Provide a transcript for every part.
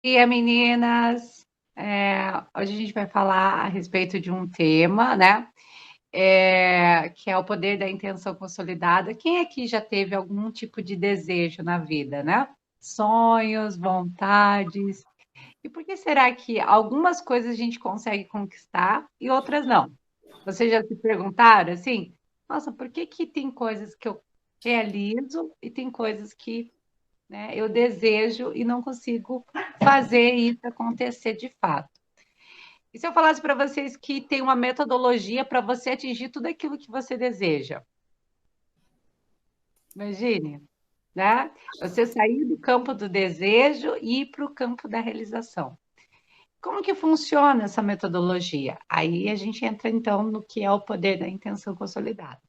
dia, meninas! Hoje a gente vai falar a respeito de um tema, né? Que é o poder da intenção consolidada. Quem aqui já teve algum tipo de desejo na vida, né? Sonhos, vontades. E por que será que algumas coisas a gente consegue conquistar e outras não? Vocês já se perguntaram assim? Nossa, por que que tem coisas que eu realizo e tem coisas que, né, eu desejo e não consigo fazer isso acontecer de fato? E se eu falasse para vocês que tem uma metodologia para você atingir tudo aquilo que você deseja? Imagine, né? Você sair do campo do desejo e ir para o campo da realização. Como que funciona essa metodologia? Aí a gente entra então no que é o poder da intenção consolidada.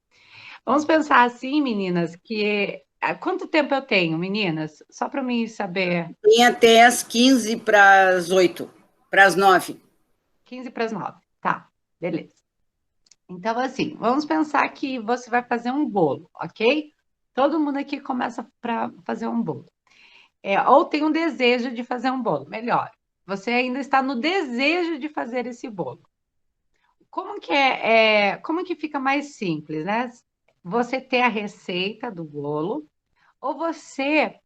Vamos pensar assim, meninas, que quanto tempo eu tenho, meninas? Só para mim saber. Tem até as 15 para as 8, para as 9. 15 para as 9. Tá, beleza. Então, assim, vamos pensar que você vai fazer um bolo, ok? Todo mundo aqui começa para fazer um bolo. Ou tem um desejo de fazer um bolo, melhor. Você ainda está no desejo de fazer esse bolo. Como que fica mais simples, né? Você ter a receita do bolo, ou você,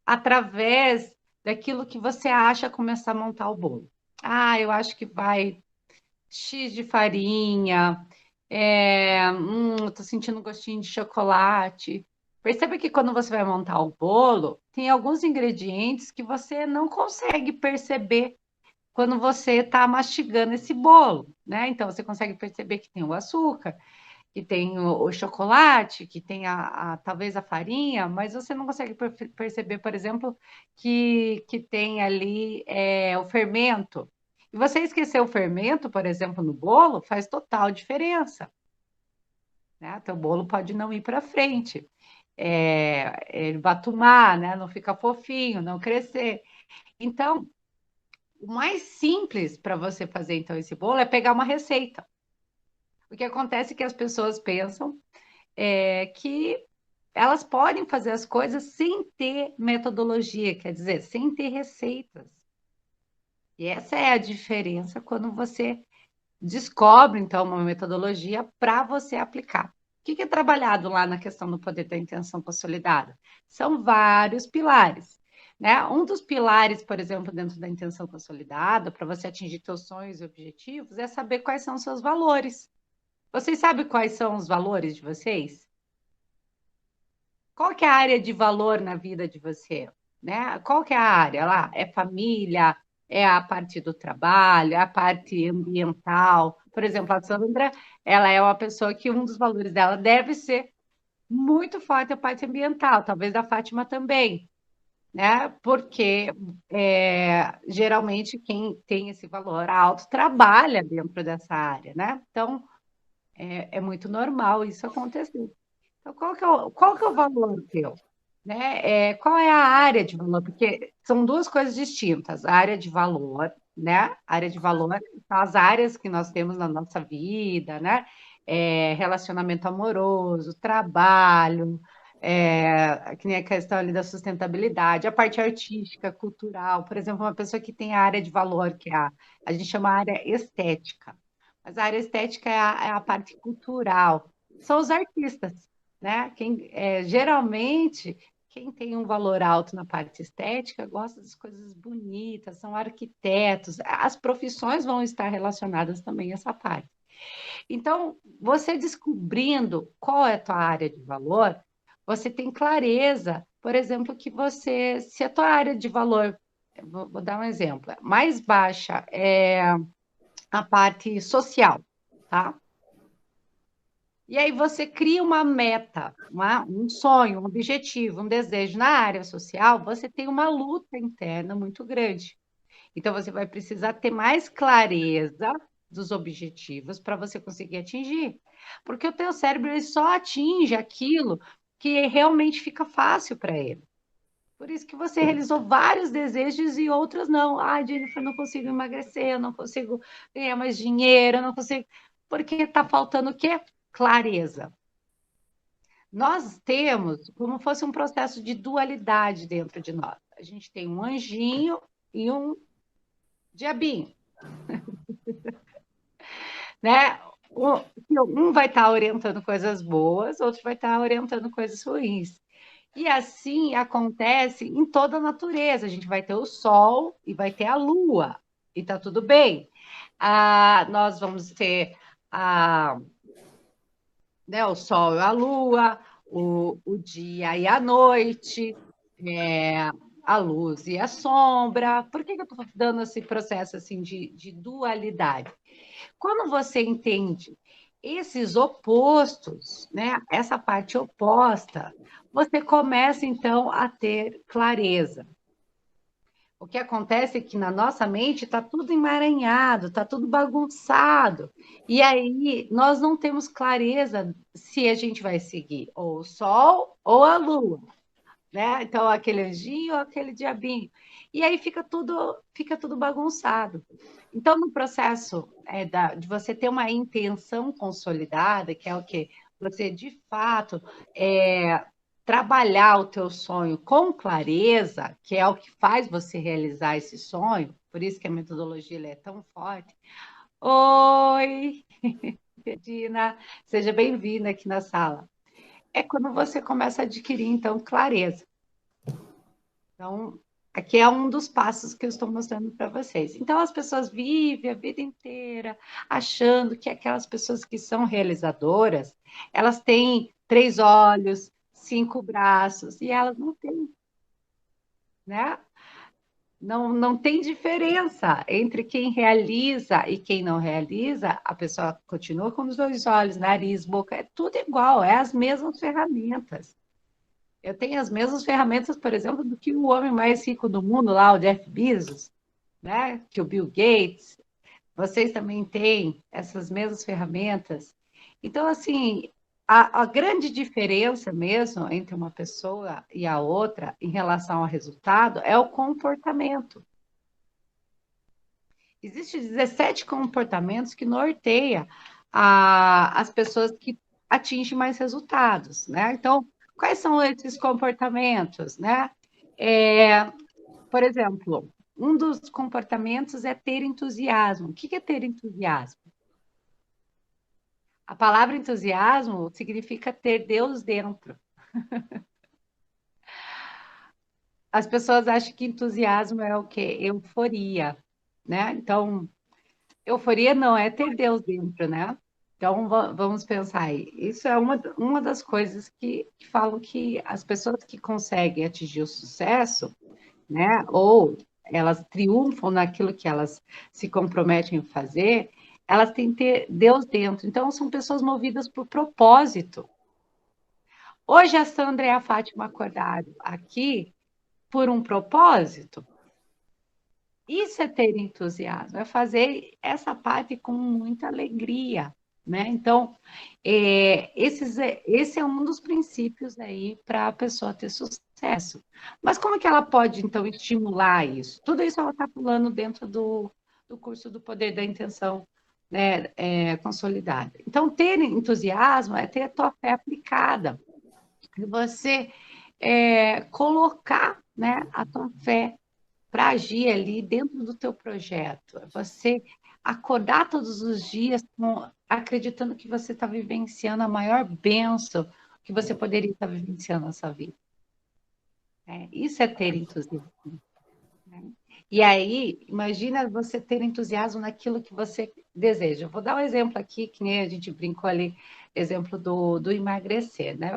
através daquilo que você acha, começar a montar o bolo. Ah, eu acho que vai X de farinha, tô sentindo um gostinho de chocolate. Perceba que quando você vai montar o bolo, tem alguns ingredientes que você não consegue perceber quando você está mastigando esse bolo, né? Então você consegue perceber que tem o açúcar, que tem o chocolate, que tem talvez a farinha, mas você não consegue perceber, por exemplo, que tem ali o fermento. E você esquecer o fermento, por exemplo, no bolo, faz total diferença, né? Teu bolo pode não ir para frente, ele batumar, né? Não fica fofinho, não crescer. Então, o mais simples para você fazer então esse bolo é pegar uma receita. O que acontece é que as pessoas pensam que elas podem fazer as coisas sem ter metodologia, quer dizer, sem ter receitas. E essa é a diferença quando você descobre, então, uma metodologia para você aplicar. O que é trabalhado lá na questão do poder da intenção consolidada? São vários pilares. Né? Um dos pilares, por exemplo, dentro da intenção consolidada, para você atingir seus sonhos e objetivos, é saber quais são os seus valores. Vocês sabem quais são os valores de vocês? Qual que é a área de valor na vida de você? Né? Qual que é a área lá? É família? É a parte do trabalho? É a parte ambiental? Por exemplo, a Sandra, ela é uma pessoa que um dos valores dela deve ser muito forte a parte ambiental, talvez da Fátima também, né? Porque geralmente quem tem esse valor alto trabalha dentro dessa área, né? Então, é muito normal isso acontecer. Então, qual que é o valor teu? Né? Qual é a área de valor? Porque são duas coisas distintas. A área de valor, né? A área de valor são as áreas que nós temos na nossa vida, né? Relacionamento amoroso, trabalho, que nem a questão ali da sustentabilidade, a parte artística, cultural. Por exemplo, uma pessoa que tem a área de valor, que é a gente chama a área estética. Mas a área estética é a parte cultural. São os artistas, né? Geralmente, quem tem um valor alto na parte estética gosta das coisas bonitas, são arquitetos. As profissões vão estar relacionadas também a essa parte. Então, você descobrindo qual é a tua área de valor, você tem clareza, por exemplo, se a tua área de valor, vou dar um exemplo, mais baixa é a parte social, tá? E aí você cria uma meta, um sonho, um objetivo, um desejo na área social, você tem uma luta interna muito grande. Então você vai precisar ter mais clareza dos objetivos para você conseguir atingir. Porque o teu cérebro ele só atinge aquilo que realmente fica fácil para ele. Por isso que você realizou vários desejos e outros não. Ah, Jennifer, eu não consigo emagrecer, eu não consigo ganhar mais dinheiro, eu não consigo. Porque está faltando o quê? Clareza. Nós temos como fosse um processo de dualidade dentro de nós. A gente tem um anjinho e um diabinho, né? Um vai estar orientando coisas boas, outro vai estar orientando coisas ruins. E assim acontece em toda a natureza. A gente vai ter o Sol e vai ter a Lua, e tá tudo bem. Nós vamos ter a, né, o Sol e a Lua, o dia e a noite, é, a luz e a sombra. Por que eu estou dando esse processo assim de dualidade? Quando você entende esses opostos, né, essa parte oposta, você começa então a ter clareza. O que acontece é que na nossa mente está tudo emaranhado, está tudo bagunçado. E aí nós não temos clareza se a gente vai seguir ou o Sol ou a Lua, né? Então, aquele anjinho ou aquele diabinho. E aí fica tudo bagunçado. Então, no processo de você ter uma intenção consolidada, que é o quê? Você, de fato, trabalhar o teu sonho com clareza, que é o que faz você realizar esse sonho, por isso que a metodologia é tão forte. Oi, Regina, seja bem-vinda aqui na sala. É quando você começa a adquirir, então, clareza. Então, aqui é um dos passos que eu estou mostrando para vocês. Então, as pessoas vivem a vida inteira achando que aquelas pessoas que são realizadoras, elas têm 3 olhos, 5 braços, e elas não têm, né? Não tem diferença entre quem realiza e quem não realiza. A pessoa continua com os 2 olhos, nariz, boca, é tudo igual, é as mesmas ferramentas. Eu tenho as mesmas ferramentas, por exemplo, do que o homem mais rico do mundo, lá, o Jeff Bezos, né? Que o Bill Gates. Vocês também têm essas mesmas ferramentas. Então, assim, a grande diferença mesmo entre uma pessoa e a outra em relação ao resultado é o comportamento. Existem 17 comportamentos que norteia as pessoas que atingem mais resultados, né? Então, quais são esses comportamentos, né? É, por exemplo, um dos comportamentos é ter entusiasmo. O que é ter entusiasmo? A palavra entusiasmo significa ter Deus dentro. As pessoas acham que entusiasmo é o quê? Euforia, né? Então, euforia não é ter Deus dentro, né? Então, vamos pensar aí. Isso é uma das coisas que falam que as pessoas que conseguem atingir o sucesso, né? Ou elas triunfam naquilo que elas se comprometem a fazer, elas têm que ter Deus dentro. Então, são pessoas movidas por propósito. Hoje, a Sandra e a Fátima acordaram aqui por um propósito. Isso é ter entusiasmo, é fazer essa parte com muita alegria, né? Então, esse é um dos princípios aí para a pessoa ter sucesso. Mas como que ela pode, então, estimular isso? Tudo isso ela está falando dentro do curso do Poder da Intenção, né, consolidada. Então, ter entusiasmo é ter a tua fé aplicada. Você colocar, né, a tua fé para agir ali dentro do teu projeto. É você acordar todos os dias acreditando que você está vivenciando a maior bênção que você poderia estar vivenciando na sua vida. Isso é ter entusiasmo. Né? E aí, imagina você ter entusiasmo naquilo que você deseja. Eu vou dar um exemplo aqui, que nem a gente brincou ali, exemplo do emagrecer, né?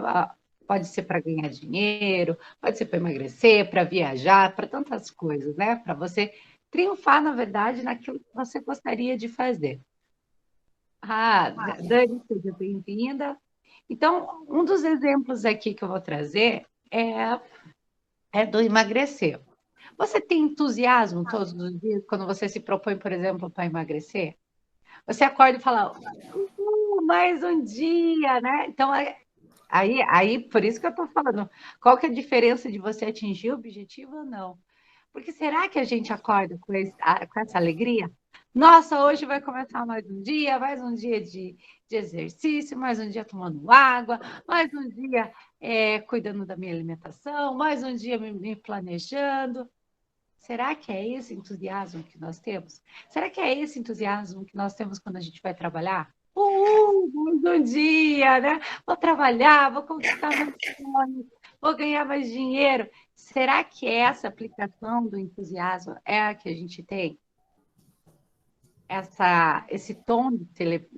Pode ser para ganhar dinheiro, pode ser para emagrecer, para viajar, para tantas coisas, né? Para você triunfar, na verdade, naquilo que você gostaria de fazer. Dani, seja bem-vinda. Então, um dos exemplos aqui que eu vou trazer é do emagrecer. Você tem entusiasmo todos os dias quando você se propõe, por exemplo, para emagrecer? Você acorda e fala, mais um dia, né? Então, aí, por isso que eu estou falando, qual que é a diferença de você atingir o objetivo ou não? Porque será que a gente acorda com essa alegria? Nossa, hoje vai começar mais um dia de exercício, mais um dia tomando água, mais um dia cuidando da minha alimentação, mais um dia me planejando. Será que é esse entusiasmo que nós temos? Será que é esse entusiasmo que nós temos quando a gente vai trabalhar? Bom dia, né? Vou trabalhar, vou conquistar meus sonhos, vou ganhar mais dinheiro. Será que essa aplicação do entusiasmo é a que a gente tem? Esse tom de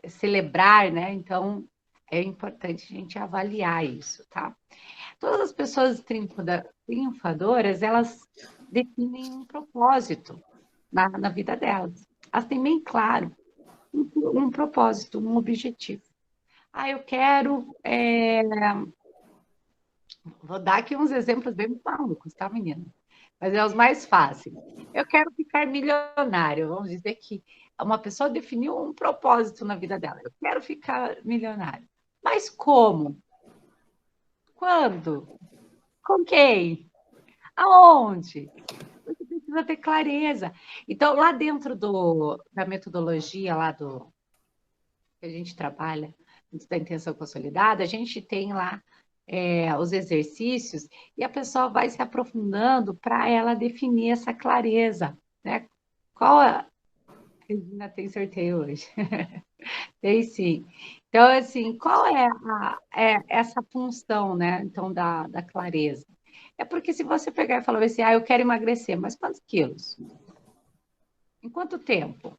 celebrar, né? Então, é importante a gente avaliar isso, tá? Todas as pessoas triunfadoras, elas definem um propósito na vida delas. Elas têm bem claro um propósito, um objetivo. Ah, eu quero. Vou dar aqui uns exemplos bem malucos, tá, menina? Mas é os mais fáceis. Eu quero ficar milionário. Vamos dizer que uma pessoa definiu um propósito na vida dela. Eu quero ficar milionário. Mas como? Quando? Com quem? Aonde? Você precisa ter clareza. Então, lá dentro da metodologia lá que a gente trabalha, da intenção consolidada, a gente tem lá os exercícios e a pessoa vai se aprofundando para ela definir essa clareza, né? Qual a... Regina tem sorteio hoje. Tem sim. Então, assim, qual é essa função, né? Então, da clareza? É porque se você pegar e falar assim, eu quero emagrecer, mas quantos quilos? Em quanto tempo?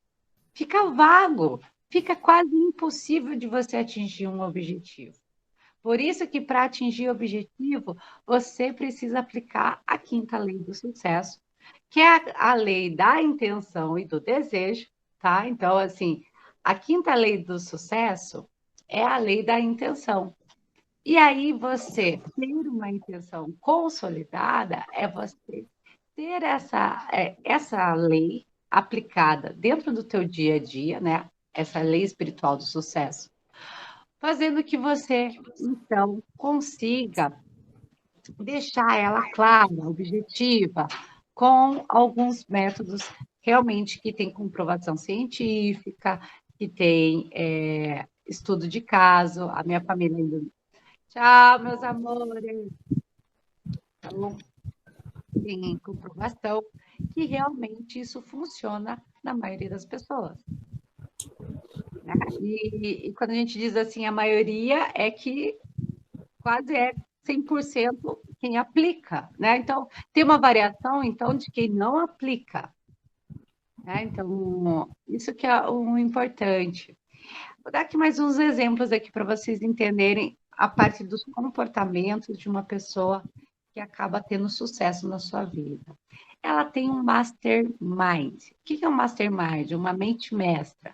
Fica vago, fica quase impossível de você atingir um objetivo. Por isso que para atingir o objetivo, você precisa aplicar a quinta lei do sucesso, que é a lei da intenção e do desejo, tá? Então, assim, a quinta lei do sucesso é a lei da intenção. E aí você ter uma intenção consolidada é você ter essa lei aplicada dentro do teu dia a dia, né? Essa lei espiritual do sucesso, fazendo que você, então, consiga deixar ela clara, objetiva, com alguns métodos realmente que tem comprovação científica, que tem estudo de caso. A minha família ainda... Tchau, meus amores! Então, tem comprovação que realmente isso funciona na maioria das pessoas. Né? E quando a gente diz assim, a maioria é que quase é 100% quem aplica, né? Então, tem uma variação, então, de quem não aplica. Né? Então, isso que é o importante. Vou dar aqui mais uns exemplos aqui para vocês entenderem a parte dos comportamentos de uma pessoa que acaba tendo sucesso na sua vida. Ela tem um mastermind. O que é um mastermind? Uma mente mestra.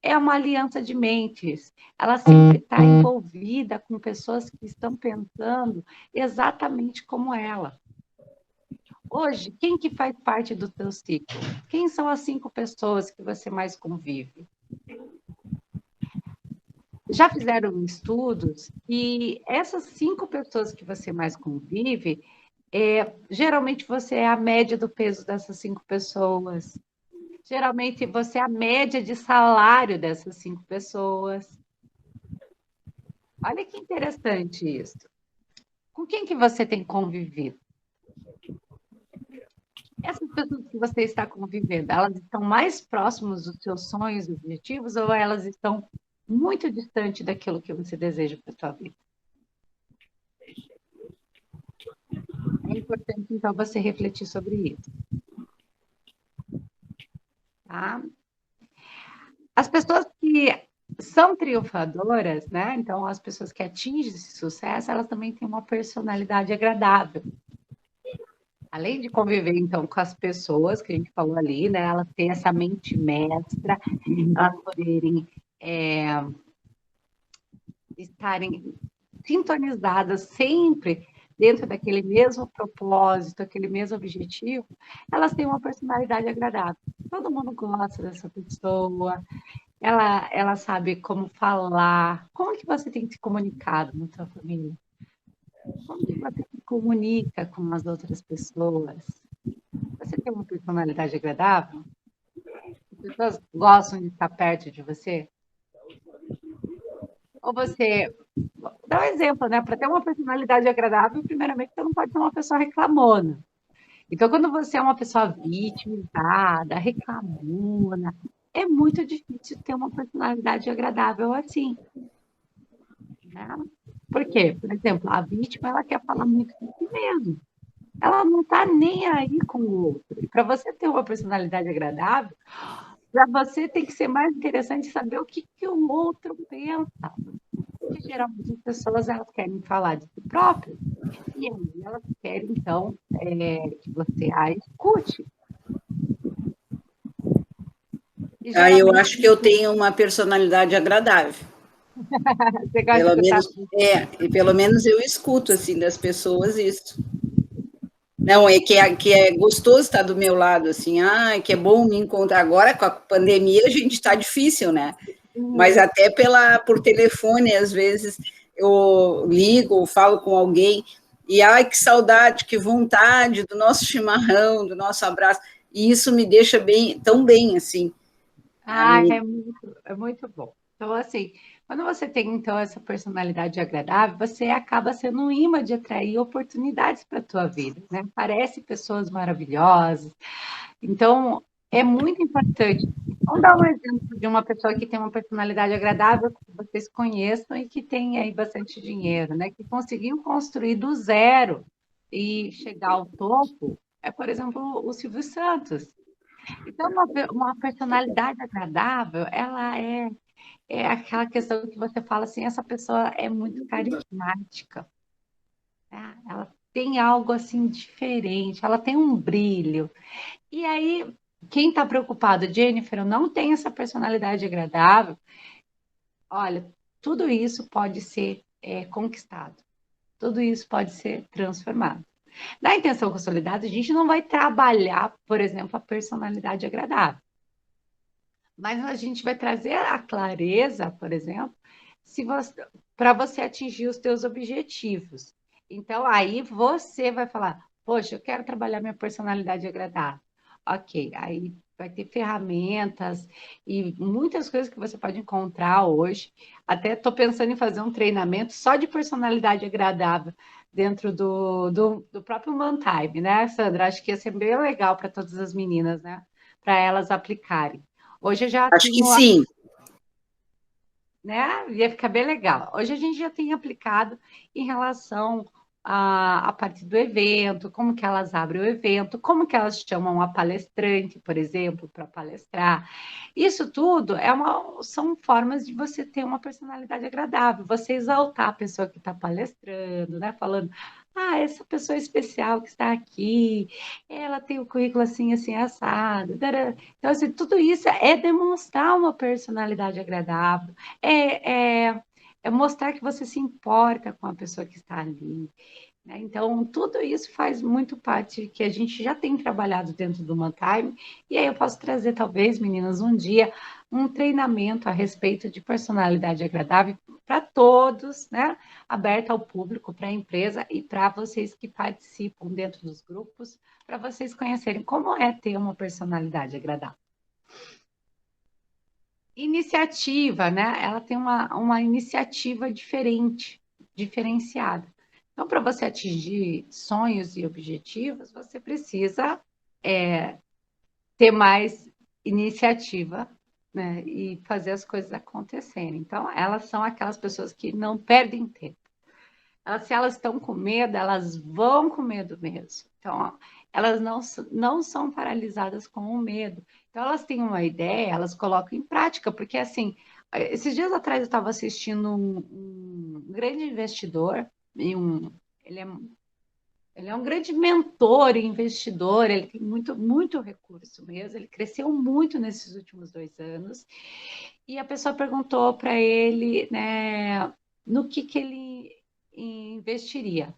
É uma aliança de mentes. Ela sempre está envolvida com pessoas que estão pensando exatamente como ela. Hoje, quem que faz parte do teu ciclo? Quem são as 5 pessoas que você mais convive? Já fizeram estudos e essas 5 pessoas que você mais convive, geralmente você é a média do peso dessas 5 pessoas. Geralmente você é a média de salário dessas 5 pessoas. Olha que interessante isso. Com quem que você tem convivido? Essas pessoas que você está convivendo, elas estão mais próximas dos seus sonhos e objetivos ou elas estão muito distantes daquilo que você deseja para a sua vida? É importante, então, você refletir sobre isso. Tá? As pessoas que são triunfadoras, né? Então, as pessoas que atingem esse sucesso, elas também têm uma personalidade agradável. Além de conviver, então, com as pessoas que a gente falou ali, né? Elas têm essa mente mestra, elas poderem estarem sintonizadas sempre dentro daquele mesmo propósito, aquele mesmo objetivo, elas têm uma personalidade agradável. Todo mundo gosta dessa pessoa, ela sabe como falar. Como que você tem se comunicado na sua família? Como que você se comunica com as outras pessoas? Você tem uma personalidade agradável? As pessoas gostam de estar perto de você? Ou você... Dá um exemplo, né? Para ter uma personalidade agradável, primeiramente, você não pode ser uma pessoa reclamona. Então, quando você é uma pessoa vitimizada, reclamona, é muito difícil ter uma personalidade agradável assim, né? Por quê? Por exemplo, a vítima, ela quer falar muito de si mesma. Ela não está nem aí com o outro. E para você ter uma personalidade agradável, para você tem que ser mais interessante saber o que, que o outro pensa. Porque geralmente as pessoas elas querem falar de si próprias, e aí elas querem, então, que você a escute. E Eu geralmente acho que eu tenho uma personalidade agradável. você gosta de Pelo escutar. menos, e pelo menos eu escuto assim das pessoas isso. Não, que é gostoso estar do meu lado, assim, que é bom me encontrar. Agora, com a pandemia, a gente está difícil, né? Mas Uhum. até por telefone, às vezes, eu ligo, falo com alguém, e ai, que saudade, que vontade do nosso chimarrão, do nosso abraço. E isso me deixa bem, tão bem, assim. Ah, é muito bom. Então, assim, quando você tem, então, essa personalidade agradável, você acaba sendo um imã de atrair oportunidades para a tua vida, né? Parece pessoas maravilhosas. Então, é muito importante. Vamos dar um exemplo de uma pessoa que tem uma personalidade agradável, que vocês conheçam e que tem aí bastante dinheiro, né? Que conseguiu construir do zero e chegar ao topo. É, por exemplo, o Silvio Santos. Então, uma personalidade agradável, é aquela questão que você fala assim, essa pessoa é muito carismática, né? Ela tem algo assim diferente, ela tem um brilho. E aí, quem está preocupado, Jennifer, eu não tenho essa personalidade agradável, olha, tudo isso pode ser conquistado, tudo isso pode ser transformado. Na intenção consolidada, a gente não vai trabalhar, por exemplo, a personalidade agradável. Mas a gente vai trazer a clareza, por exemplo, se você, para você atingir os teus objetivos. Então, aí você vai falar, poxa, eu quero trabalhar minha personalidade agradável. Ok, aí vai ter ferramentas e muitas coisas que você pode encontrar hoje. Até estou pensando em fazer um treinamento só de personalidade agradável dentro do próprio Mantime, né, Sandra? Acho que ia ser bem legal para todas as meninas, né? Para elas aplicarem. Hoje eu já Acho que tenho, sim. né? Ia ficar bem legal. Hoje a gente já tem aplicado em relação à parte do evento, como que elas abrem o evento, como que elas chamam a palestrante, por exemplo, para palestrar. Isso tudo são formas de você ter uma personalidade agradável, você exaltar a pessoa que está palestrando, né? Falando, essa pessoa especial que está aqui, ela tem o currículo assim, assim, assado. Então, assim, tudo isso é demonstrar uma personalidade agradável, é, é, é mostrar que você se importa com a pessoa que está ali, né? Então, tudo isso faz muito parte que a gente já tem trabalhado dentro do Mantime, e aí eu posso trazer, talvez, meninas, um dia, um treinamento a respeito de personalidade agradável para todos, né? Aberto ao público, para a empresa e para vocês que participam dentro dos grupos, para vocês conhecerem como é ter uma personalidade agradável. Iniciativa, né? Ela tem uma iniciativa diferente, diferenciada. Então, para você atingir sonhos e objetivos, você precisa ter mais iniciativa, né? E fazer as coisas acontecerem. Então, elas são aquelas pessoas que não perdem tempo. Se elas estão com medo, elas vão com medo mesmo. Então, elas não são paralisadas com o medo. Então, elas têm uma ideia, elas colocam em prática, porque assim, esses dias atrás eu estava assistindo um grande investidor, e ele é, ele é um grande mentor e investidor, ele tem muito recurso mesmo, ele cresceu muito nesses últimos 2 anos, e a pessoa perguntou para ele, né, no que ele investiria.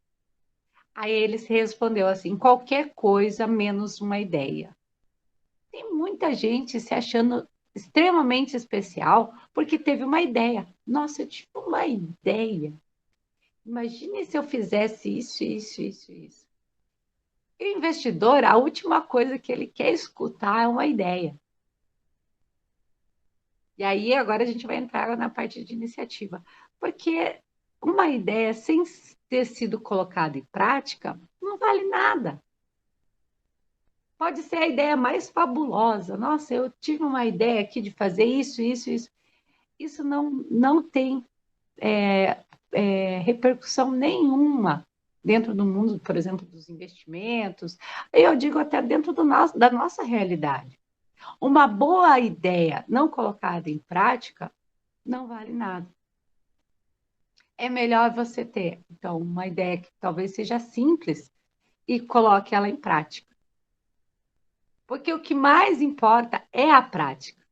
Aí ele se respondeu assim: qualquer coisa menos uma ideia. Tem muita gente se achando extremamente especial porque teve uma ideia. Nossa, eu tive uma ideia. Imagine se eu fizesse isso, isso, isso, isso. E o investidor, a última coisa que ele quer escutar é uma ideia. E aí agora a gente vai entrar na parte de iniciativa. Porque uma ideia sem ter sido colocada em prática não vale nada. Pode ser a ideia mais fabulosa. Nossa, eu tive uma ideia aqui de fazer isso, isso, isso. Isso não tem repercussão nenhuma dentro do mundo, por exemplo, dos investimentos. Eu digo até dentro da nossa realidade. Uma boa ideia não colocada em prática não vale nada. É melhor você ter, então, uma ideia que talvez seja simples e coloque ela em prática. Porque o que mais importa é a prática.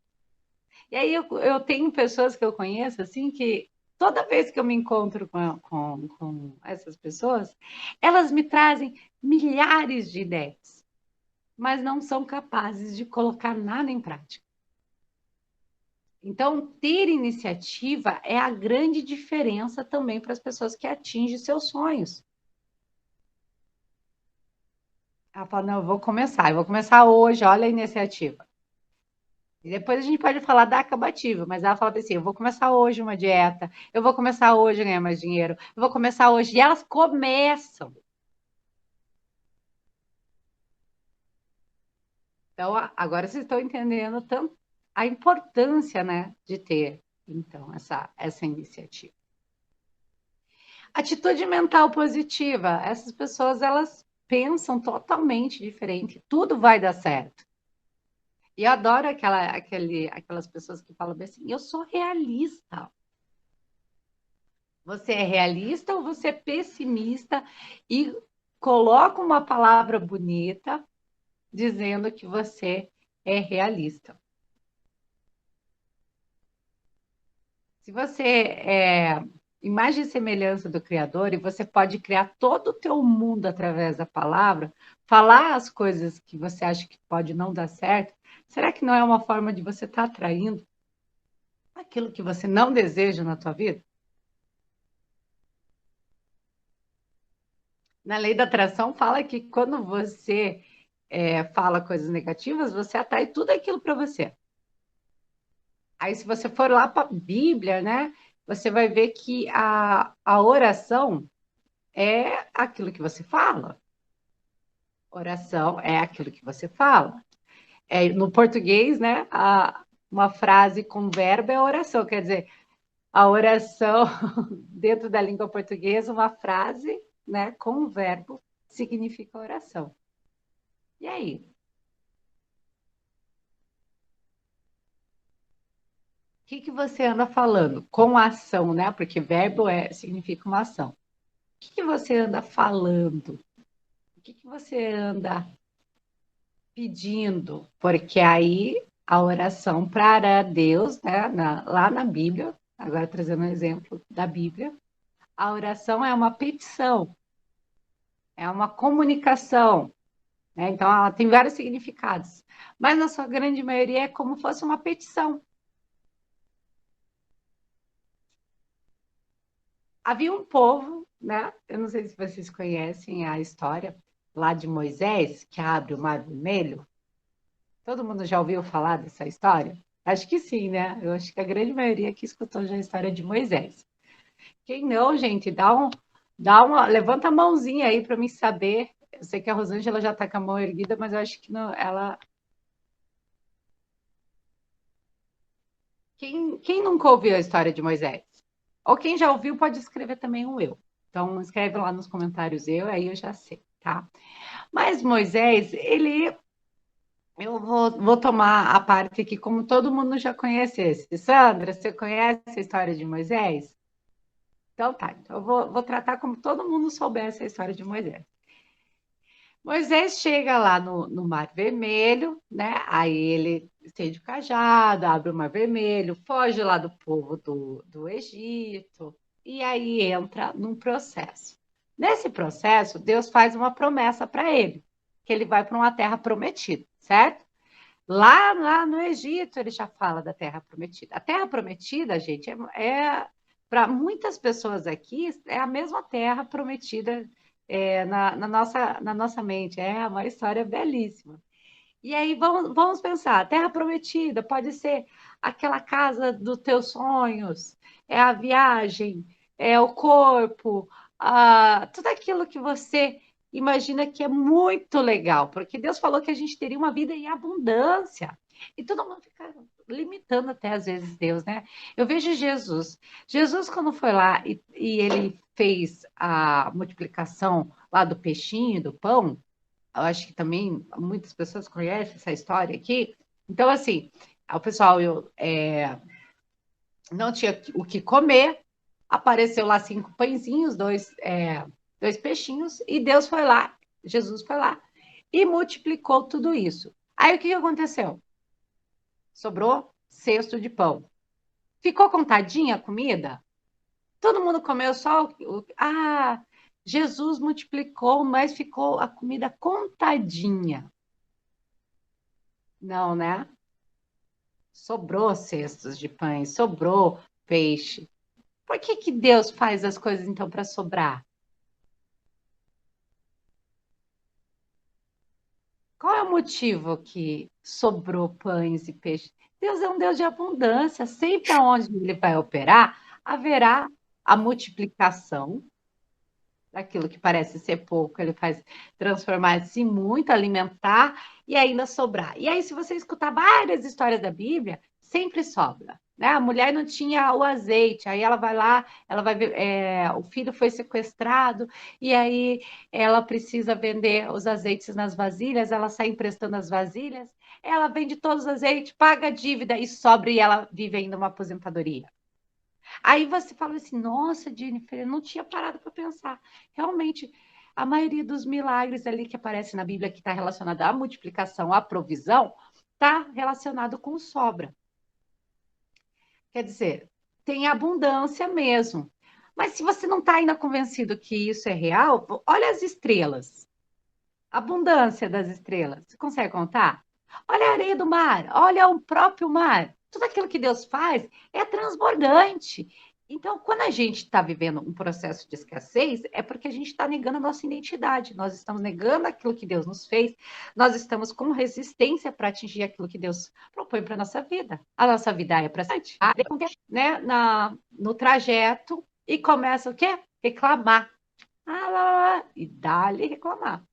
E aí eu tenho pessoas que eu conheço, assim, que toda vez que eu me encontro com essas pessoas, elas me trazem milhares de ideias, mas não são capazes de colocar nada em prática. Então, ter iniciativa é a grande diferença também para as pessoas que atingem seus sonhos. Ela fala, não, eu vou começar hoje, olha a iniciativa. E depois a gente pode falar da acabativa, mas ela fala assim, eu vou começar hoje uma dieta, eu vou começar hoje a ganhar mais dinheiro, eu vou começar hoje. E elas começam. Então, agora vocês estão entendendo tanto a importância, né, de ter, então, essa iniciativa. Atitude mental positiva. Essas pessoas, elas pensam totalmente diferente. Tudo vai dar certo. E eu adoro aquelas pessoas que falam assim, eu sou realista. Você é realista ou você é pessimista e coloca uma palavra bonita dizendo que você é realista. Se você é imagem e semelhança do Criador e você pode criar todo o teu mundo através da palavra, falar as coisas que você acha que pode não dar certo, será que não é uma forma de você estar atraindo aquilo que você não deseja na tua vida? Na lei da atração fala que quando você fala coisas negativas, você atrai tudo aquilo para você. Aí, se você for lá para a Bíblia, né, você vai ver que a oração é aquilo que você fala. Oração é aquilo que você fala. No português, né, uma frase com verbo é oração. Quer dizer, a oração, dentro da língua portuguesa, uma frase, né, com verbo significa oração. E aí? O que você anda falando? Com ação, né? Porque verbo significa uma ação. O que você anda falando? O que você anda pedindo? Porque aí a oração para Deus, né? Lá na Bíblia, agora trazendo um exemplo da Bíblia, a oração é uma petição, é uma comunicação, né? Então ela tem vários significados, mas na sua grande maioria é como se fosse uma petição. Havia um povo, né? Eu não sei se vocês conhecem a história lá de Moisés, que abre o Mar Vermelho. Todo mundo já ouviu falar dessa história? Acho que sim, né? Eu acho que a grande maioria que escutou já a história de Moisés. Quem não, gente, levanta a mãozinha aí para mim saber. Eu sei que a Rosângela já está com a mão erguida, mas eu acho que não, ela. Quem nunca ouviu a história de Moisés? Ou quem já ouviu pode escrever também um eu. Então, escreve lá nos comentários eu, aí eu já sei, tá? Mas Moisés, eu vou tomar a parte que, como todo mundo já conhecesse. Sandra, você conhece a história de Moisés? Então tá, então eu vou tratar como todo mundo soubesse a história de Moisés. Moisés chega lá no Mar Vermelho, né? Aí ele estende o cajado, abre o Mar Vermelho, foge lá do povo do Egito, e aí entra num processo. Nesse processo, Deus faz uma promessa para ele, que ele vai para uma terra prometida, certo? Lá no Egito, ele já fala da terra prometida. A terra prometida, gente, para muitas pessoas aqui, é a mesma terra prometida na nossa mente. É uma história belíssima. E aí vamos pensar: a terra prometida pode ser aquela casa dos teus sonhos, é a viagem, é o corpo, tudo aquilo que você imagina que é muito legal, porque Deus falou que a gente teria uma vida em abundância. E todo mundo fica limitando até às vezes Deus, né? Eu vejo Jesus. Jesus, quando foi lá e ele fez a multiplicação lá do peixinho, do pão, eu acho que também muitas pessoas conhecem essa história aqui. Então, assim, o pessoal não tinha o que comer, apareceu lá 5 pãezinhos, dois peixinhos, e Deus foi lá, Jesus foi lá, e multiplicou tudo isso. Aí o que aconteceu? Sobrou cesto de pão. Ficou contadinha a comida? Todo mundo comeu só Jesus multiplicou, mas ficou a comida contadinha. Não, né? Sobrou cestos de pães, sobrou peixe. Por que que Deus faz as coisas então para sobrar? Qual é o motivo que sobrou pães e peixes? Deus é um Deus de abundância. Sempre aonde ele vai operar, haverá a multiplicação daquilo que parece ser pouco, ele faz transformar-se em muito, alimentar e ainda sobrar. E aí, se você escutar várias histórias da Bíblia, sempre sobra. Né? A mulher não tinha o azeite, aí ela vai lá, ela vai ver, o filho foi sequestrado, e aí ela precisa vender os azeites nas vasilhas, ela sai emprestando as vasilhas, ela vende todos os azeites, paga a dívida e sobra, e ela vive ainda uma aposentadoria. Aí você fala assim, nossa, Jennifer, eu não tinha parado para pensar. Realmente, a maioria dos milagres ali que aparece na Bíblia que está relacionada à multiplicação, à provisão, está relacionado com sobra. Quer dizer, tem abundância mesmo. Mas se você não está ainda convencido que isso é real, olha as estrelas. Abundância das estrelas. Você consegue contar? Olha a areia do mar, olha o próprio mar. Tudo aquilo que Deus faz é transbordante. Então, quando a gente está vivendo um processo de escassez, é porque a gente está negando a nossa identidade, nós estamos negando aquilo que Deus nos fez, nós estamos com resistência para atingir aquilo que Deus propõe para a nossa vida. A nossa vida é para né, no trajeto e começa o quê? Reclamar. E dá-lhe reclamar.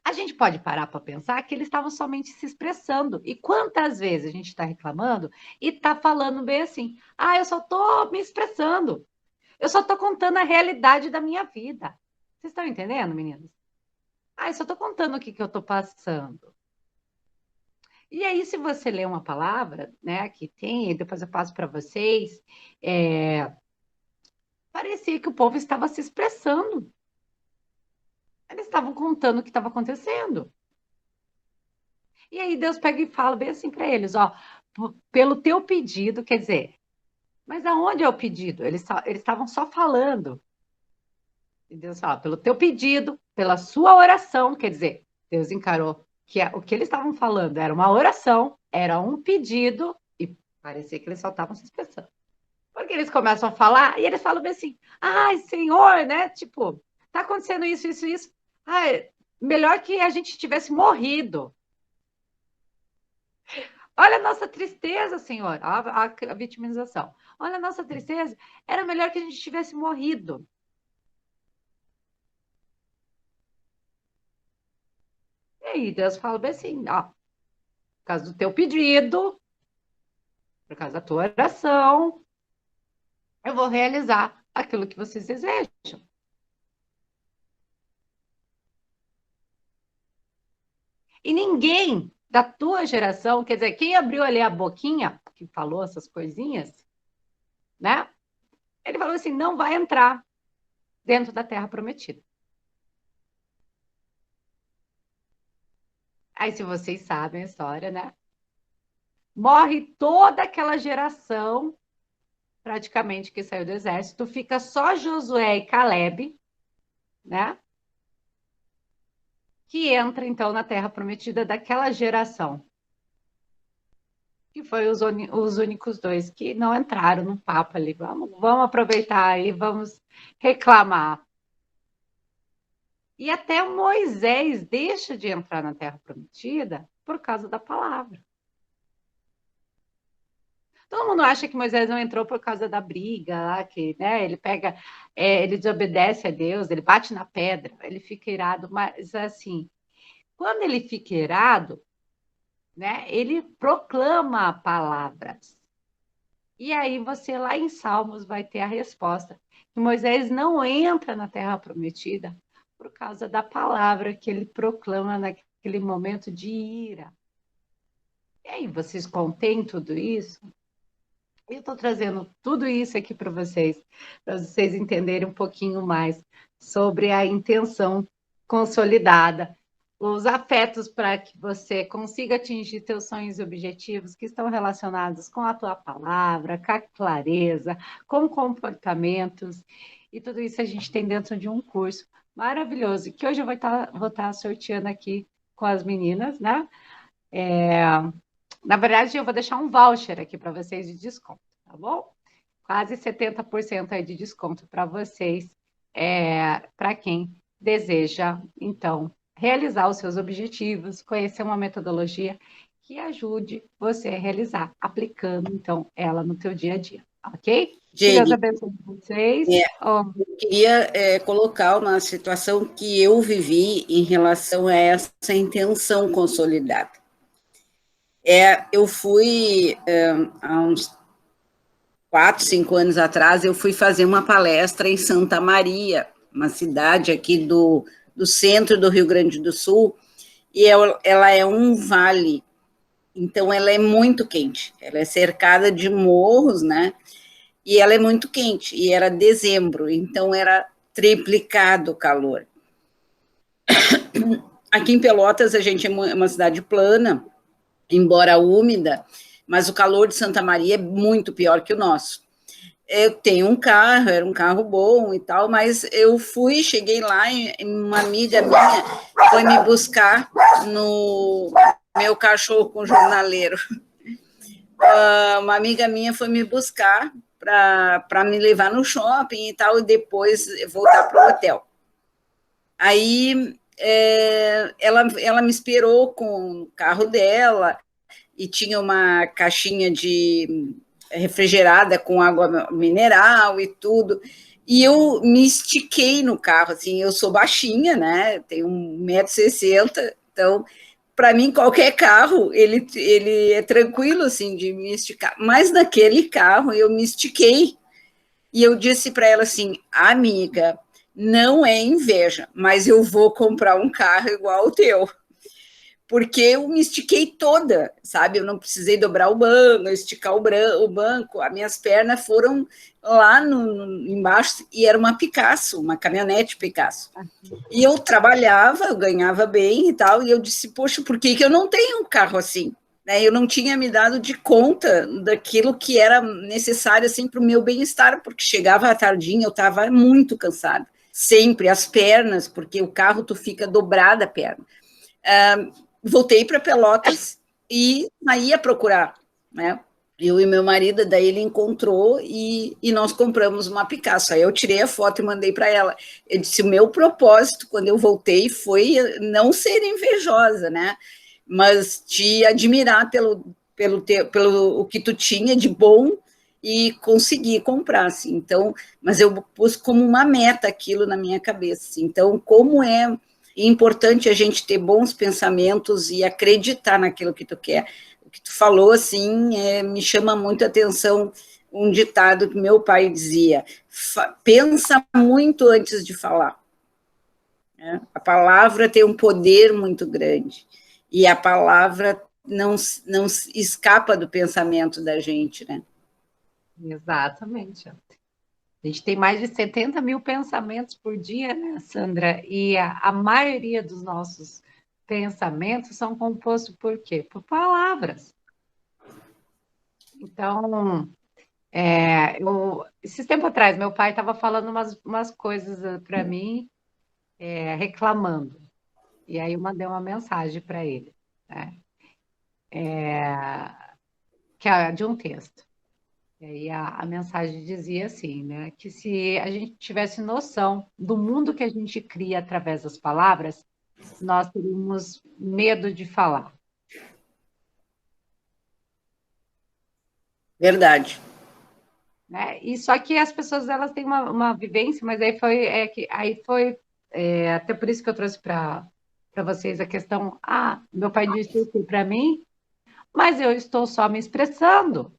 A gente pode parar para pensar que eles estavam somente se expressando. E quantas vezes a gente está reclamando e está falando bem assim: eu só estou me expressando. Eu só estou contando a realidade da minha vida. Vocês estão entendendo, meninas? Eu só estou contando o que eu estou passando. E aí, se você ler uma palavra, né, que tem, depois eu passo para vocês, parecia que o povo estava se expressando. Eles estavam contando o que estava acontecendo. E aí Deus pega e fala bem assim para eles, ó, pelo teu pedido, quer dizer, mas aonde é o pedido? Eles estavam só falando. E Deus fala, pelo teu pedido, pela sua oração, quer dizer, Deus encarou que o que eles estavam falando era uma oração, era um pedido, e parecia que eles só estavam se expressando. Porque eles começam a falar, e eles falam bem assim, Senhor, né, tipo, tá acontecendo isso, isso, isso. Melhor que a gente tivesse morrido. Olha a nossa tristeza, Senhor, a vitimização. Olha a nossa tristeza, era melhor que a gente tivesse morrido. E aí Deus fala bem assim, por causa do teu pedido, por causa da tua oração, eu vou realizar aquilo que vocês desejam. E ninguém da tua geração, quer dizer, quem abriu ali a boquinha, que falou essas coisinhas, né? Ele falou assim, não vai entrar dentro da terra prometida. Aí, se vocês sabem a história, né? Morre toda aquela geração, praticamente, que saiu do exército, fica só Josué e Caleb, né? Que entra, então, na terra prometida daquela geração. Que foi os únicos dois que não entraram no papo ali. Vamos aproveitar e vamos reclamar. E até Moisés deixa de entrar na terra prometida por causa da palavra. Todo mundo acha que Moisés não entrou por causa da briga lá, que, né, ele pega, ele desobedece a Deus, ele bate na pedra, ele fica irado, mas assim, quando ele fica irado, né, ele proclama palavras. E aí você lá em Salmos vai ter a resposta, que Moisés não entra na terra prometida por causa da palavra que ele proclama naquele momento de ira. E aí, vocês contêm tudo isso? Eu estou trazendo tudo isso aqui para vocês entenderem um pouquinho mais sobre a intenção consolidada, os afetos para que você consiga atingir seus sonhos e objetivos que estão relacionados com a tua palavra, com a clareza, com comportamentos, e tudo isso a gente tem dentro de um curso maravilhoso, que hoje eu vou estar sorteando aqui com as meninas, né? Na verdade, eu vou deixar um voucher aqui para vocês de desconto, tá bom? Quase 70% aí de desconto para vocês, para quem deseja, então, realizar os seus objetivos, conhecer uma metodologia que ajude você a realizar, aplicando, então, ela no teu dia a dia, ok? Que Deus Jenny, abençoe vocês. eu queria colocar uma situação que eu vivi em relação a essa intenção consolidada. Eu fui, há uns 4, 5 anos atrás, eu fui fazer uma palestra em Santa Maria, uma cidade aqui do centro do Rio Grande do Sul, e ela é um vale, então ela é muito quente, ela é cercada de morros, né? E ela é muito quente, e era dezembro, então era triplicado o calor. Aqui em Pelotas, a gente é uma cidade plana, embora úmida, mas o calor de Santa Maria é muito pior que o nosso. Eu tenho um carro, era um carro bom e tal, mas eu cheguei lá e uma amiga minha foi me buscar no meu cachorro com jornaleiro. Uma amiga minha foi me buscar para me levar no shopping e tal, e depois voltar para o hotel. Aí ela me esperou com o carro dela e tinha uma caixinha de refrigerada com água mineral e tudo. E eu me estiquei no carro, assim, eu sou baixinha, né? Tenho 1,60 m, então, para mim, qualquer carro, ele é tranquilo, assim, de me esticar. Mas naquele carro, eu me estiquei. E eu disse para ela assim, amiga, não é inveja, mas eu vou comprar um carro igual ao teu. Porque eu me estiquei toda, sabe? Eu não precisei dobrar o banco, esticar o banco, as minhas pernas foram lá embaixo, e era uma Picasso, uma caminhonete Picasso. E eu trabalhava, eu ganhava bem e tal, e eu disse, poxa, por que eu não tenho um carro assim? Eu não tinha me dado de conta daquilo que era necessário assim, para o meu bem-estar, porque chegava à tardinha, eu estava muito cansada, sempre, as pernas, porque o carro tu fica dobrada a perna. Voltei para Pelotas e saí a procurar, né? Eu e meu marido, daí ele encontrou e nós compramos uma Picasso. Aí eu tirei a foto e mandei para ela. Eu disse, o meu propósito, quando eu voltei, foi não ser invejosa, né? Mas te admirar pelo o que tu tinha de bom e conseguir comprar, assim. Então, mas eu pus como uma meta aquilo na minha cabeça. Assim. Então, como é importante a gente ter bons pensamentos e acreditar naquilo que tu quer. O que tu falou, assim, me chama muito a atenção um ditado que meu pai dizia, pensa muito antes de falar. A palavra tem um poder muito grande, e a palavra não escapa do pensamento da gente, né? Exatamente. A gente tem mais de 70 mil pensamentos por dia, né, Sandra? E a maioria dos nossos pensamentos são compostos por quê? Por palavras. Então, esses tempos atrás, meu pai estava falando umas coisas para mim, reclamando. E aí eu mandei uma mensagem para ele, né? Que é de um texto. E aí a mensagem dizia assim, né? Que se a gente tivesse noção do mundo que a gente cria através das palavras, nós teríamos medo de falar. Verdade. Né? E só que as pessoas elas têm uma vivência, mas até por isso que eu trouxe para vocês a questão, meu pai disse isso para mim, mas eu estou só me expressando.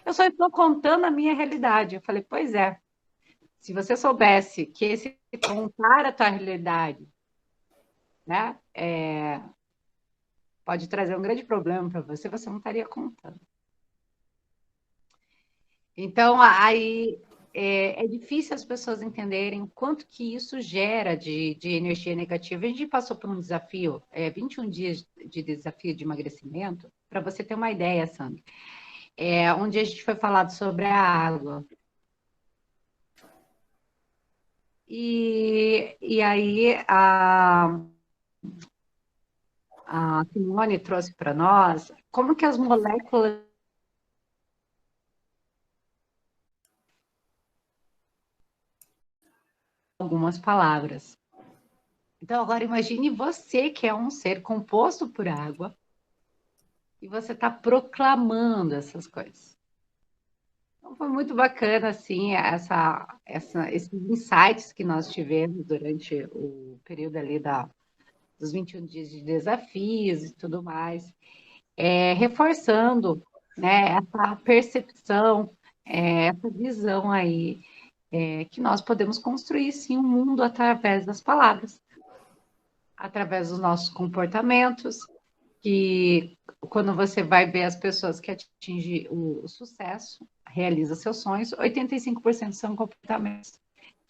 Eu só estou contando a minha realidade. Eu falei, pois é, se você soubesse que esse contar a tua realidade, né, pode trazer um grande problema para você, você não estaria contando. Então, aí é difícil as pessoas entenderem o quanto que isso gera de energia negativa. A gente passou por um desafio, 21 dias de desafio de emagrecimento, para você ter uma ideia, Sandra, onde a gente foi falado sobre a água. E aí a Simone trouxe para nós como que as moléculas algumas palavras. Então, agora imagine você que é um ser composto por água e você está proclamando essas coisas. Então, foi muito bacana, assim, esses insights que nós tivemos durante o período ali dos 21 dias de desafios e tudo mais, reforçando, né, essa percepção, essa visão aí, que nós podemos construir, sim, um mundo através das palavras, através dos nossos comportamentos, que quando você vai ver as pessoas que atingem o sucesso, realiza seus sonhos, 85% são comportamentos,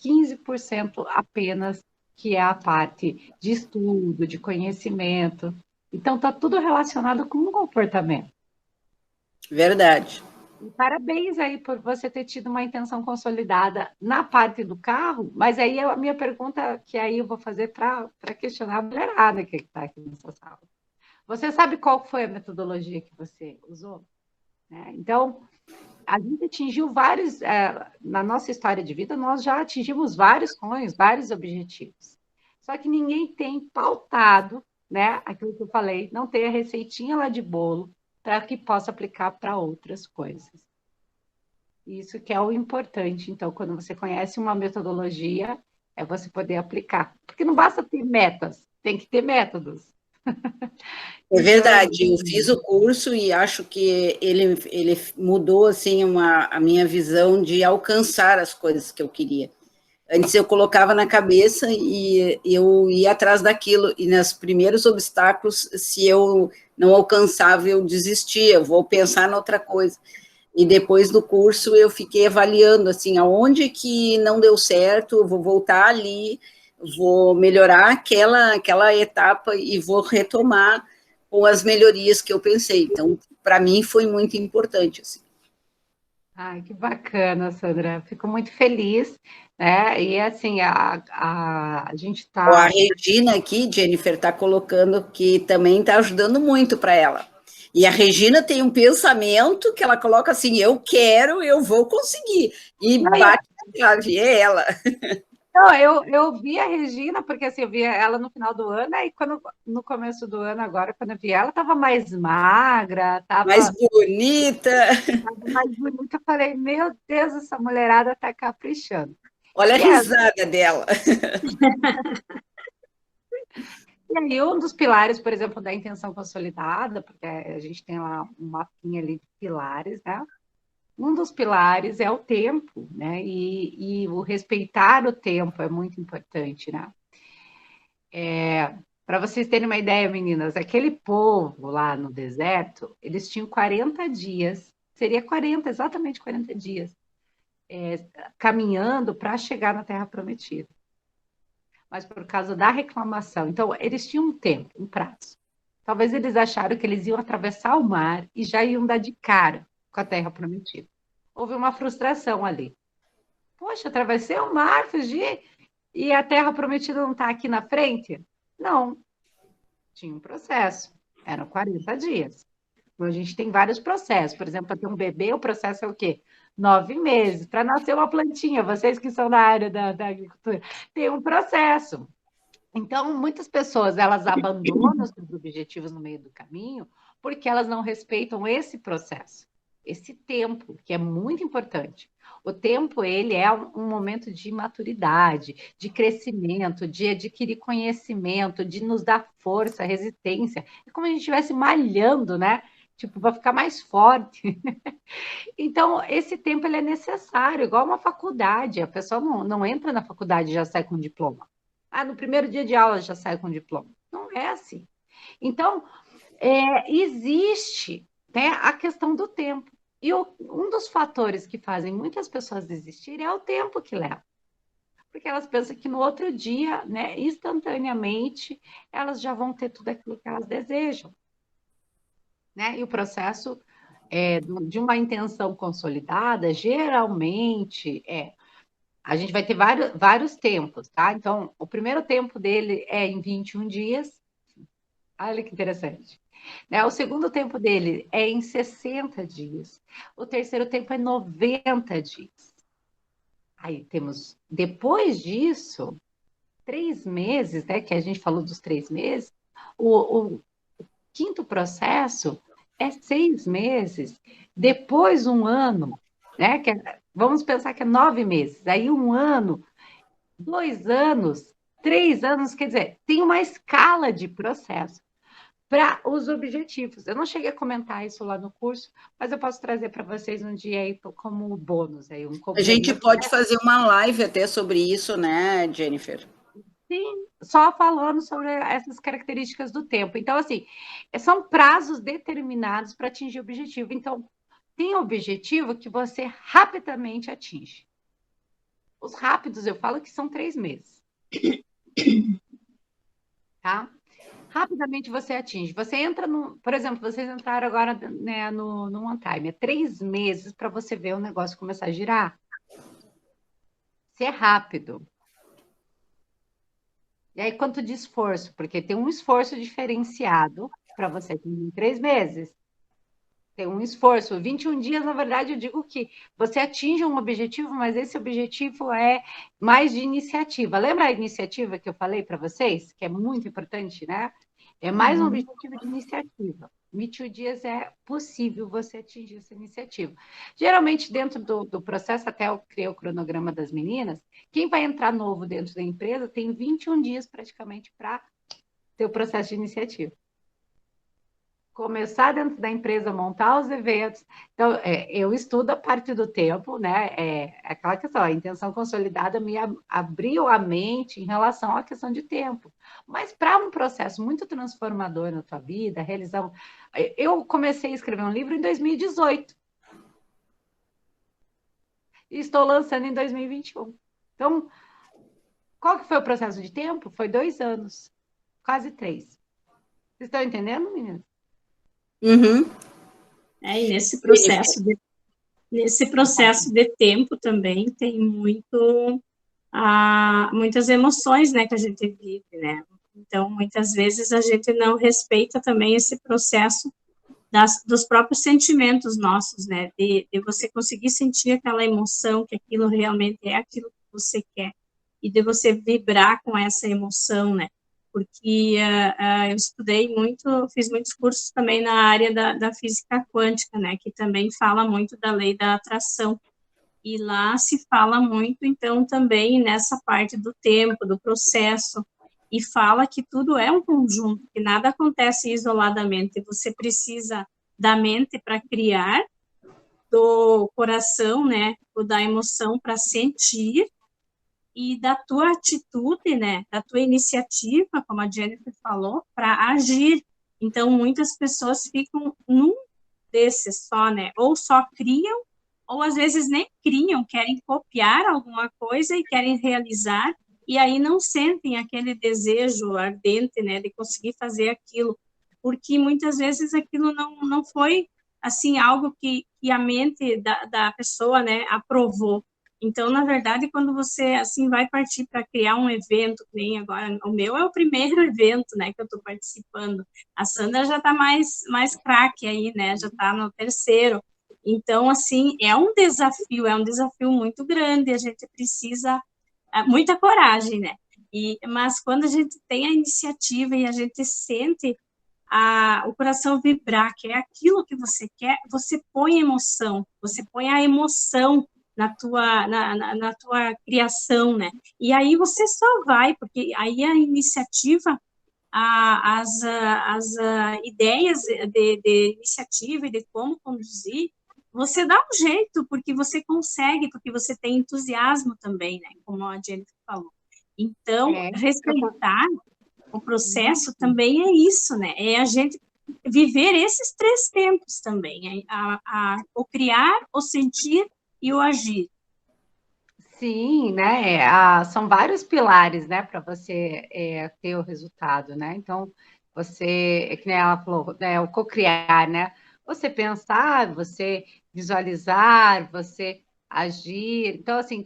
15% apenas que é a parte de estudo, de conhecimento. Então, está tudo relacionado com o comportamento. Verdade. E parabéns aí por você ter tido uma intenção consolidada na parte do carro, mas aí a minha pergunta, que aí eu vou fazer para questionar a mulherada que está aqui nessa sala. Você sabe qual foi a metodologia que você usou? Então, a gente atingiu vários, na nossa história de vida, nós já atingimos vários sonhos, vários objetivos. Só que ninguém tem pautado, né, aquilo que eu falei, não tem a receitinha lá de bolo para que possa aplicar para outras coisas. Isso que é o importante. Então, quando você conhece uma metodologia, é você poder aplicar. Porque não basta ter metas, tem que ter métodos. É verdade, eu fiz o curso e acho que ele mudou assim a minha visão de alcançar as coisas que eu queria. Antes eu colocava na cabeça e eu ia atrás daquilo, e nos primeiros obstáculos, se eu não alcançava, eu desistia, eu vou pensar em outra coisa. E depois do curso eu fiquei avaliando, assim, aonde que não deu certo, eu vou voltar ali, vou melhorar aquela etapa e vou retomar com as melhorias que eu pensei. Então, para mim foi muito importante, assim. Ai, que bacana, Sandra. Fico muito feliz, né? E assim, a gente A está. Regina aqui, Jennifer, está colocando que também está ajudando muito para ela. E a Regina tem um pensamento que ela coloca assim: eu quero, eu vou conseguir. E bate na trave, é ela. Não, eu vi a Regina, porque assim, eu vi ela no final do ano, e no começo do ano, agora, quando eu vi ela, estava mais magra, Mais estava bonita. mais bonita. Eu falei, meu Deus, essa mulherada está caprichando. Olha a E risada dela. E aí, um dos pilares, por exemplo, da intenção consolidada, porque a gente tem lá um mapinha ali de pilares, né? Um dos pilares é o tempo, né? E o respeitar o tempo é muito importante, né? Para vocês terem uma ideia, meninas, aquele povo lá no deserto, eles tinham 40 dias, seria 40, exatamente 40 dias, caminhando para chegar na Terra Prometida. Mas por causa da reclamação. Então, eles tinham um tempo, um prazo. Talvez eles acharam que eles iam atravessar o mar e já iam dar de cara com a Terra Prometida. Houve uma frustração ali. Poxa, atravessei o mar, fugi, e a Terra Prometida não está aqui na frente? Não, tinha um processo. Eram 40 dias. Então, a gente tem vários processos. Por exemplo, para ter um bebê, o processo é o quê? 9 meses. Para nascer uma plantinha, vocês que são da área da agricultura, tem um processo. Então, muitas pessoas elas abandonam os seus objetivos no meio do caminho porque elas não respeitam esse processo. esse tempo, que é muito importante. O tempo, ele é um momento de maturidade, de crescimento, de adquirir conhecimento, de nos dar força, resistência. É como se a gente estivesse malhando, né? Tipo, para ficar mais forte. Então, esse tempo ele é necessário, igual uma faculdade. A pessoa não entra na faculdade e já sai com diploma. Ah, no primeiro dia de aula já sai com diploma. Não é assim. Então, existe, né, a questão do tempo. E um dos fatores que fazem muitas pessoas desistirem é o tempo que leva. Porque elas pensam que no outro dia, né, instantaneamente, elas já vão ter tudo aquilo que elas desejam. Né? E o processo de uma intenção consolidada, geralmente, a gente vai ter vários tempos, tá? Então, o primeiro tempo dele é em 21 dias. Olha que interessante. Né? O segundo tempo dele é em 60 dias. O terceiro tempo é 90 dias. Aí temos, depois disso, 3 meses, né? Que a gente falou dos 3 meses. O quinto processo é 6 meses. Depois, um ano, né? Vamos pensar que é 9 meses. Aí, 1 ano, 2 anos, 3 anos, quer dizer, tem uma escala de processo para os objetivos. Eu não cheguei a comentar isso lá no curso, mas eu posso trazer para vocês um dia aí como bônus, aí, um A gente complemento. pode fazer uma live até sobre isso, né, Jennifer? Sim, só falando sobre essas características do tempo. Então, assim, são prazos determinados para atingir o objetivo. Então, tem objetivo que você rapidamente atinge. Os rápidos, eu falo que são 3 meses. Tá? Rapidamente você atinge. Você entra no. Por exemplo, vocês entraram agora, né, no One Time. É 3 meses para você ver o negócio começar a girar. Se é rápido. E aí, quanto de esforço? Porque tem um esforço diferenciado para você atingir em 3 meses. Tem um esforço. 21 dias, na verdade, eu digo que você atinge um objetivo, mas esse objetivo é mais de iniciativa. Lembra a iniciativa que eu falei para vocês? Que é muito importante, né? É mais um objetivo de iniciativa. 21 dias é possível você atingir essa iniciativa. Geralmente, dentro do processo, até eu criei o cronograma das meninas, quem vai entrar novo dentro da empresa tem 21 dias praticamente para ter o processo de iniciativa. Começar dentro da empresa, montar os eventos. Então, eu estudo a parte do tempo, né? Aquela questão, a intenção consolidada me abriu a mente em relação à questão de tempo. Mas para um processo muito transformador na tua vida, realizar. Eu comecei a escrever um livro em 2018. E estou lançando em 2021. Então, qual que foi o processo de tempo? Foi 2 anos, quase 3. Vocês estão entendendo, meninas? Uhum. E nesse processo de tempo também tem muitas emoções, né, que a gente vive, né? Então, muitas vezes a gente não respeita também esse processo dos próprios sentimentos nossos, né? De você conseguir sentir aquela emoção, que aquilo realmente é aquilo que você quer, e de você vibrar com essa emoção, né? Porque eu estudei muito, fiz muitos cursos também na área da física quântica, né? Que também fala muito da lei da atração. E lá se fala muito, então, também nessa parte do tempo, do processo, e fala que tudo é um conjunto, que nada acontece isoladamente, você precisa da mente para criar, do coração, né, ou da emoção para sentir, e da tua atitude, né, da tua iniciativa, como a Jennifer falou, para agir. Então, muitas pessoas ficam num desses só, né, ou só criam, ou às vezes nem criam, querem copiar alguma coisa e querem realizar, e aí não sentem aquele desejo ardente, né, de conseguir fazer aquilo, porque muitas vezes aquilo não foi, assim, algo que a mente da pessoa, né, aprovou. Então, na verdade, quando você, assim, vai partir para criar um evento, que nem agora, o meu é o primeiro evento, né, que eu estou participando. A Sandra já está mais craque aí, né, já está no terceiro. Então, assim, é um desafio muito grande, a gente precisa muita coragem, né? Mas quando a gente tem a iniciativa e a gente sente o coração vibrar, que é aquilo que você quer, você põe emoção, você põe a emoção na tua criação, né? E aí você só vai, porque aí a iniciativa, as ideias de iniciativa e de como conduzir, você dá um jeito, porque você consegue, porque você tem entusiasmo também, né? Como a Jennifer falou. Então, respeitar o processo também é isso, né? É a gente viver esses 3 tempos também, o criar, o sentir e o agir. Sim, né? São vários pilares, né, para você ter o resultado, né? Então, você, que nem ela falou, né, o cocriar, né? Você pensar, você visualizar, você agir. Então, assim,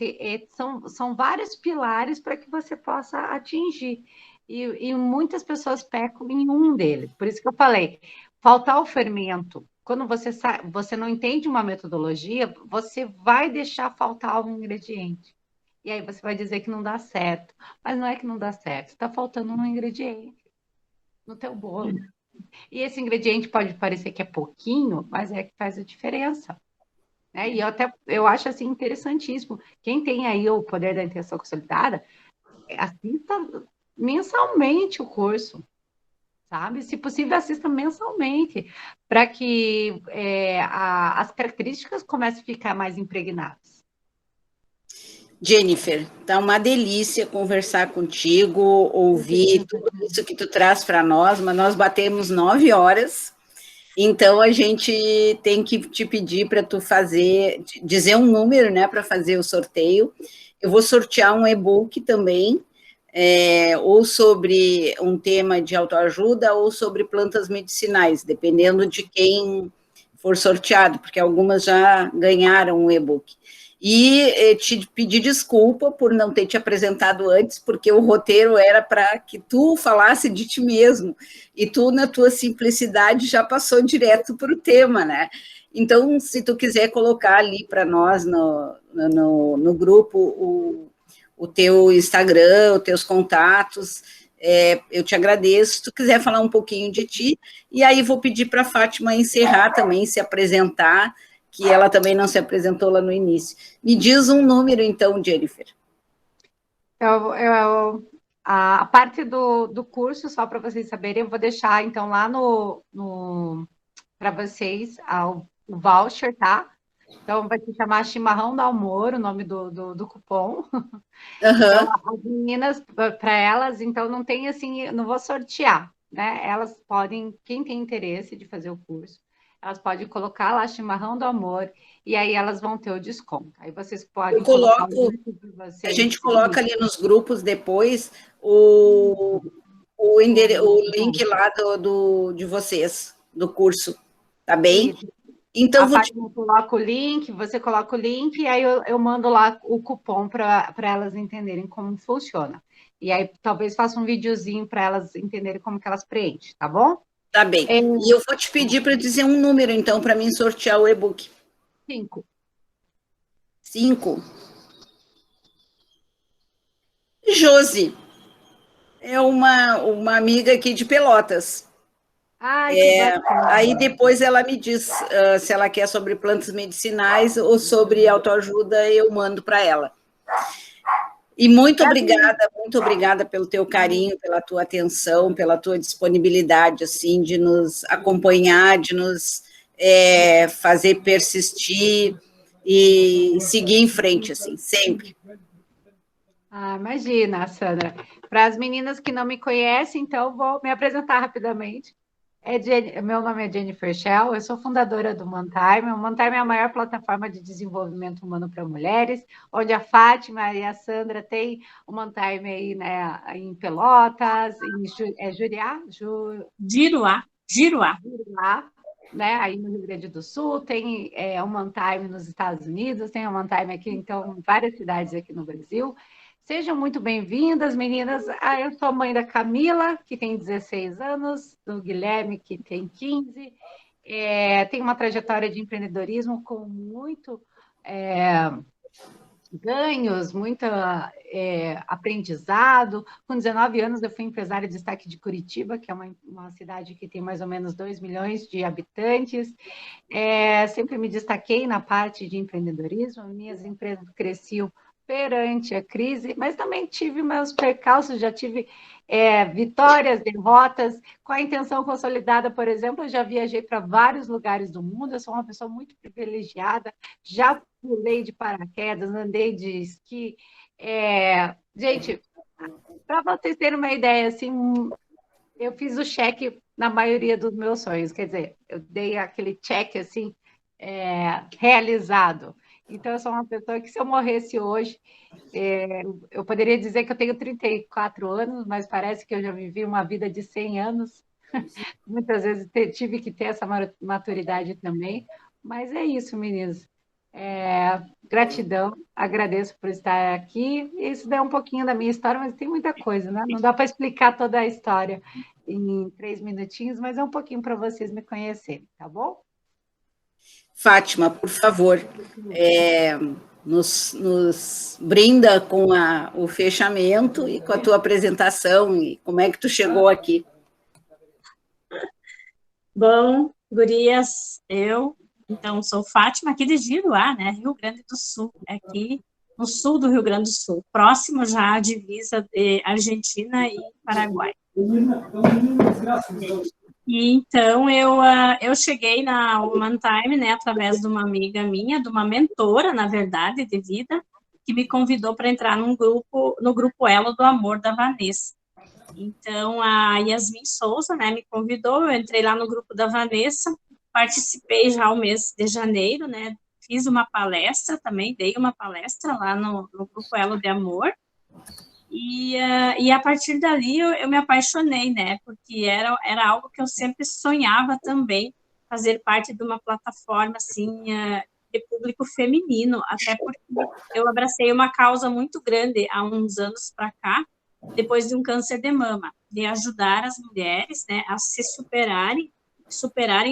são vários pilares para que você possa atingir. E muitas pessoas pecam em um deles. Por isso que eu falei, faltar o fermento. Quando você não entende uma metodologia, você vai deixar faltar um ingrediente. E aí você vai dizer que não dá certo. Mas não é que não dá certo, está faltando um ingrediente no teu bolo. E esse ingrediente pode parecer que é pouquinho, mas é que faz a diferença. Né? E eu acho assim interessantíssimo. Quem tem aí o poder da intenção consolidada, assista mensalmente o curso. Sabe? Se possível, assista mensalmente, para que as características comecem a ficar mais impregnadas. Jennifer, tá uma delícia conversar contigo, ouvir tudo isso que tu traz para nós, mas nós batemos 9 horas, então a gente tem que te pedir para tu dizer um número, né, para fazer o sorteio. Eu vou sortear um e-book também, ou sobre um tema de autoajuda ou sobre plantas medicinais, dependendo de quem for sorteado, porque algumas já ganharam um e-book. E te pedir desculpa por não ter te apresentado antes, porque o roteiro era para que tu falasse de ti mesmo, e tu, na tua simplicidade, já passou direto para o tema, né? Então, se tu quiser colocar ali para nós no grupo o teu Instagram, os teus contatos, eu te agradeço. Se tu quiser falar um pouquinho de ti, e aí vou pedir para a Fátima encerrar também, se apresentar, que ela também não se apresentou lá no início. Me diz um número, então, Jennifer. A parte do curso, só para vocês saberem, eu vou deixar, então, lá para vocês o voucher, tá? Então, vai se chamar Chimarrão do Amor, o nome do cupom. Então, as meninas, para elas, então, não tem assim, não vou sortear, né? Elas podem, quem tem interesse de fazer o curso, elas podem colocar lá Chimarrão do Amor, e aí elas vão ter o desconto. Aí vocês podem colocar o link de vocês. A gente coloca ali nos grupos depois o link lá de vocês, do curso, tá bem? Isso. Então, coloca o link, você coloca o link, e aí eu mando lá o cupom para elas entenderem como funciona. E aí talvez faça um videozinho para elas entenderem como que elas preenchem, tá bom? Tá bem. E eu vou te pedir para dizer um número, então, para mim sortear o e-book. 5. 5. Josi. É uma amiga aqui de Pelotas. Aí depois ela me diz se ela quer sobre plantas medicinais ou sobre autoajuda, eu mando para ela. E muito obrigada pelo teu carinho, pela tua atenção, pela tua disponibilidade, assim, de nos acompanhar, de nos fazer persistir e seguir em frente, assim, sempre. Imagina, Sandra. Para as meninas que não me conhecem, então vou me apresentar rapidamente. Meu nome é Jennifer Shell, eu sou fundadora do Mantime. O Mantime é a maior plataforma de desenvolvimento humano para mulheres, onde a Fátima e a Sandra têm o Mantime aí, né, em Pelotas, em Juriá? Giruá. Giruá, né, aí no Rio Grande do Sul, tem o Mantime nos Estados Unidos, tem o Mantime aqui, então, em várias cidades aqui no Brasil. Sejam muito bem-vindas, meninas. Eu sou mãe da Camila, que tem 16 anos, do Guilherme, que tem 15. Tem uma trajetória de empreendedorismo com muito ganhos, muito aprendizado. Com 19 anos, eu fui empresária de destaque de Curitiba, que é uma cidade que tem mais ou menos 2 milhões de habitantes. Sempre me destaquei na parte de empreendedorismo, minhas empresas cresciam perante a crise, mas também tive meus percalços, já tive vitórias, derrotas, com a intenção consolidada, por exemplo, eu já viajei para vários lugares do mundo, eu sou uma pessoa muito privilegiada, já pulei de paraquedas, andei de esqui. Gente, para vocês terem uma ideia, assim, eu fiz o cheque na maioria dos meus sonhos, quer dizer, eu dei aquele cheque assim, realizado. Então, eu sou uma pessoa que, se eu morresse hoje, eu poderia dizer que eu tenho 34 anos, mas parece que eu já vivi uma vida de 100 anos. Muitas vezes tive que ter essa maturidade também. Mas é isso, meninos. Gratidão, agradeço por estar aqui. Isso é um pouquinho da minha história, mas tem muita coisa, né? Não dá para explicar toda a história em 3 minutinhos, mas é um pouquinho para vocês me conhecerem, tá bom? Fátima, por favor, nos brinda com o fechamento e com a tua apresentação e como é que tu chegou aqui. Bom, gurias, então, sou Fátima, aqui de Giruá, né, Rio Grande do Sul, aqui no sul do Rio Grande do Sul, próximo já à divisa de Argentina e Paraguai. E então, eu cheguei na Woman Time, né, através de uma amiga minha, de uma mentora, na verdade, de vida, que me convidou para entrar no grupo Elo do Amor, da Vanessa. Então, a Yasmin Souza, né, me convidou, eu entrei lá no grupo da Vanessa, participei já o mês de janeiro, né, fiz uma palestra também, dei uma palestra lá no grupo Elo de Amor, e a partir dali eu me apaixonei, né, porque era algo que eu sempre sonhava também, fazer parte de uma plataforma, assim, de público feminino, até porque eu abracei uma causa muito grande há uns anos para cá, depois de um câncer de mama, de ajudar as mulheres, né, a se superarem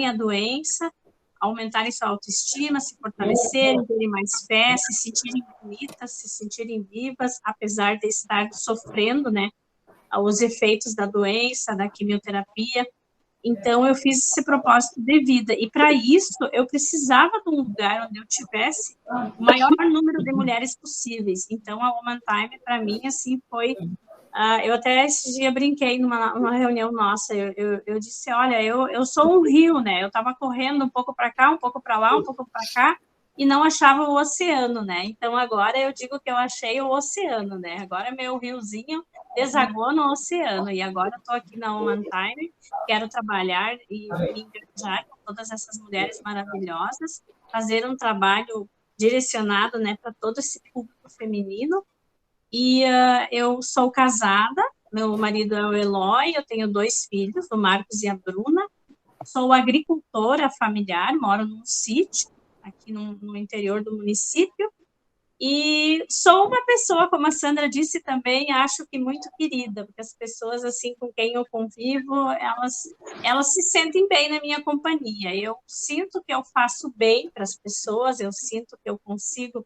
a doença, aumentarem sua autoestima, se fortalecerem, terem mais fé, se sentirem bonitas, se sentirem vivas, apesar de estar sofrendo, né, os efeitos da doença, da quimioterapia. Então, eu fiz esse propósito de vida, e para isso, eu precisava de um lugar onde eu tivesse o maior número de mulheres possíveis. Então, a Woman Time, para mim, assim, foi... eu até esse dia brinquei numa reunião nossa, eu disse, olha, eu sou um rio, né, eu estava correndo um pouco para cá, um pouco para lá, um pouco para cá, e não achava o oceano, né, então agora eu digo que eu achei o oceano, né, agora meu riozinho desagou no oceano, e agora eu estou aqui na Woman Time, quero trabalhar e me engajar com todas essas mulheres maravilhosas, fazer um trabalho direcionado, né, para todo esse público feminino. E eu sou casada, meu marido é o Eloy, eu tenho 2 filhos, o Marcos e a Bruna. Sou agricultora familiar, moro num sítio, aqui no interior do município. E sou uma pessoa, como a Sandra disse também, acho que muito querida, porque as pessoas assim com quem eu convivo, elas se sentem bem na minha companhia. Eu sinto que eu faço bem para as pessoas, eu sinto que eu consigo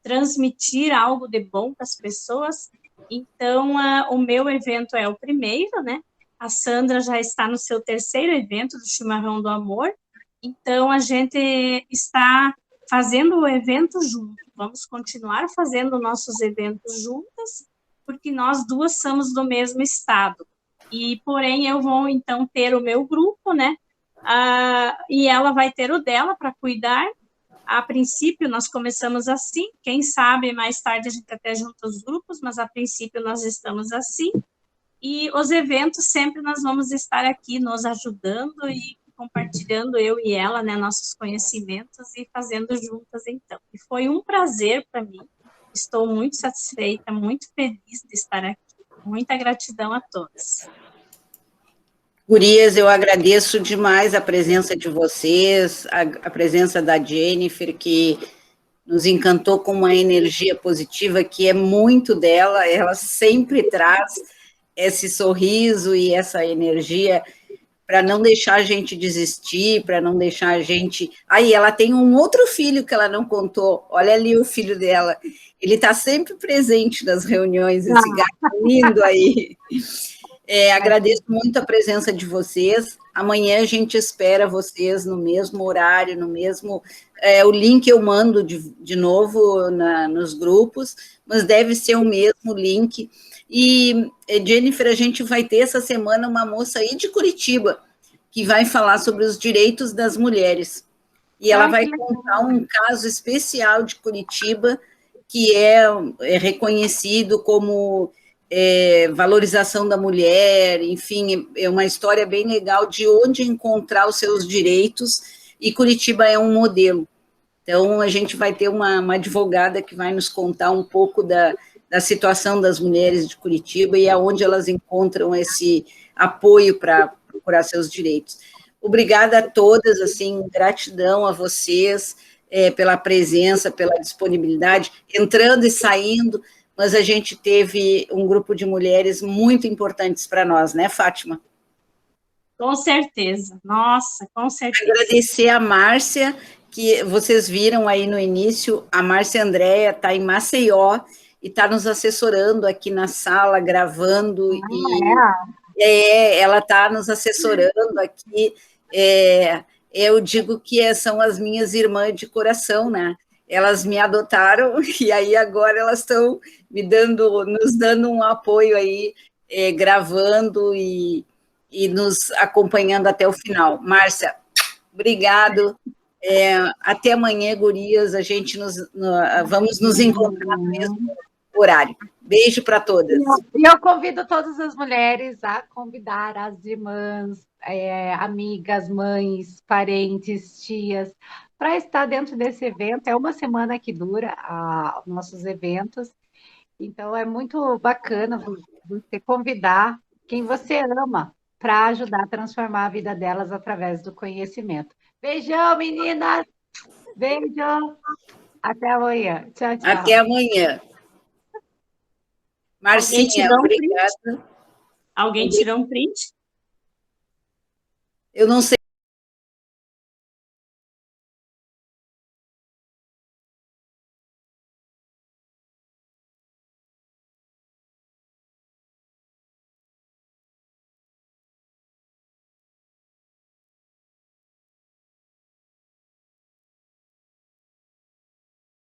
transmitir algo de bom para as pessoas. Então, o meu evento é o primeiro, né? A Sandra já está no seu 3º evento do Chimarrão do Amor. Então, a gente está fazendo o evento junto. Vamos continuar fazendo nossos eventos juntas, porque nós duas somos do mesmo estado. E, porém, eu vou, então, ter o meu grupo, né? E ela vai ter o dela para cuidar. A princípio, nós começamos assim, quem sabe mais tarde a gente até junta os grupos, mas a princípio nós estamos assim, e os eventos sempre nós vamos estar aqui nos ajudando e compartilhando, eu e ela, né, nossos conhecimentos e fazendo juntas, então. E foi um prazer para mim, estou muito satisfeita, muito feliz de estar aqui. Muita gratidão a todos. Gurias, eu agradeço demais a presença de vocês, a presença da Jennifer, que nos encantou com uma energia positiva, que é muito dela, ela sempre traz esse sorriso e essa energia para não deixar a gente desistir, para não deixar a gente... Aí, ela tem um outro filho que ela não contou, olha ali o filho dela, ele está sempre presente nas reuniões, esse gato lindo aí. Agradeço muito a presença de vocês, amanhã a gente espera vocês no mesmo horário, no mesmo... o link eu mando de novo nos grupos, mas deve ser o mesmo link. E, Jennifer, a gente vai ter essa semana uma moça aí de Curitiba, que vai falar sobre os direitos das mulheres. E ela vai contar um caso especial de Curitiba, que é reconhecido como valorização da mulher, enfim, é uma história bem legal de onde encontrar os seus direitos, e Curitiba é um modelo. Então, a gente vai ter uma advogada que vai nos contar um pouco da situação das mulheres de Curitiba e aonde elas encontram esse apoio para procurar seus direitos. Obrigada a todas, assim, gratidão a vocês pela presença, pela disponibilidade, entrando e saindo, mas a gente teve um grupo de mulheres muito importantes para nós, né, Fátima? Com certeza, nossa, com certeza. Agradecer a Márcia, que vocês viram aí no início, a Márcia Andréa está em Maceió, e está nos assessorando aqui na sala, gravando, ela está nos assessorando aqui, eu digo que são as minhas irmãs de coração, né? Elas me adotaram, e aí agora elas estão nos dando um apoio aí, gravando e nos acompanhando até o final. Márcia, obrigado. Até amanhã, gurias, a gente vamos nos encontrar no mesmo horário. Beijo para todas. E eu convido todas as mulheres a convidar as irmãs, amigas, mães, parentes, tias, para estar dentro desse evento. É uma semana que dura nossos eventos, então é muito bacana você convidar quem você ama para ajudar a transformar a vida delas através do conhecimento. Beijão, meninas! Beijo! Até amanhã. Tchau, tchau. Até amanhã. Marcinha, obrigada. Alguém tirou um print? Eu não sei.